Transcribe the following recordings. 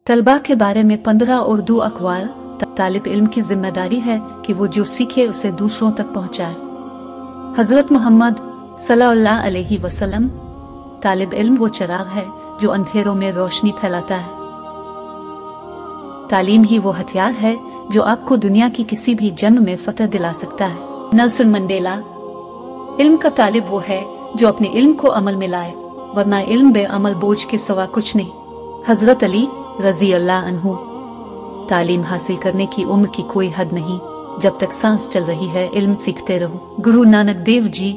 तलबा के बारे में 15 उर्दू अक़वाल। तालिब इल्म की जिम्मेदारी है कि वो जो सीखे उसे दूसरों तक पहुंचाए। हजरत मोहम्मद सल्लल्लाहु अलैहि वसल्लम, तालिब इल्म वो चिराग है जो अंधेरों में रोशनी फैलाता है। तालीम ही वो हथियार है जो आपको दुनिया की किसी भी जंग में फतह दिला सकता है। नेल्सन मंडेला, इल्म का तालिब वो है जो अपने इल्म को अमल में लाए, वरना इल्म बेअमल बोझ के सिवा कुछ नहीं। हजरत अली रजी अल्लाह अन्हु, तालीम हासिल करने की उम्र की कोई हद नहीं, जब तक सांस चल रही है इल्म सीखते रहो। गुरु नानक देव जी,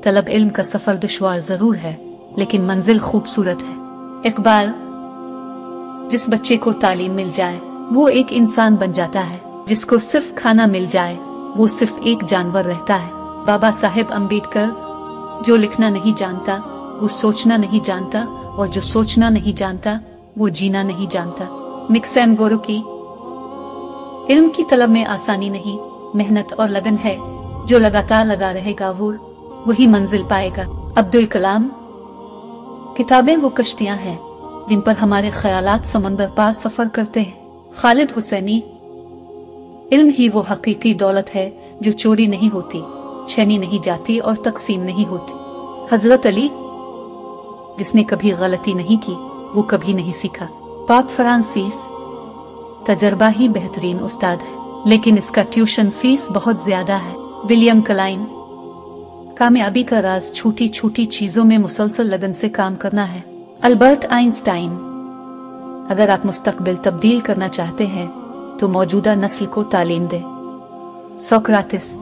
तलब इल्म का सफर दुश्वार जरूर है लेकिन मंजिल खूबसूरत है। इकबाल, जिस बच्चे को तालीम मिल जाए वो एक इंसान बन जाता है, जिसको सिर्फ खाना मिल जाए वो सिर्फ एक जानवर रहता है। बाबा साहेब अम्बेडकर, जो लिखना नहीं जानता वो सोचना नहीं जानता, और जो सोचना नहीं जानता वो जीना नहीं जानता। मिक्सेम गोरुकी, इल्म की तलब में आसानी नहीं, मेहनत और लगन है। जो लगातार लगा रहेगा वही मंजिल पाएगा। अब्दुल कलाम, किताबें वो कश्तियां हैं जिन पर हमारे ख्यालात समंदर पार सफर करते हैं। खालिद हुसैनी, इल्म ही वो हकीकी दौलत है जो चोरी नहीं होती, छीनी नहीं जाती और तकसीम नहीं होती। हजरत अली, जिसने कभी गलती नहीं की वो कभी नहीं सीखा। पाप फ्रांसिस, तजर्बा ही बेहतरीन उस्ताद है लेकिन इसका ट्यूशन फीस बहुत ज्यादा है। विलियम क्लाइन, कामयाबी का राज छोटी छोटी चीजों में मुसलसल लगन से काम करना है। अल्बर्ट आइंस्टाइन, अगर आप मुस्तकबिल तब्दील करना चाहते हैं तो मौजूदा नस्ल को तालीम दें। सोक्राटिस,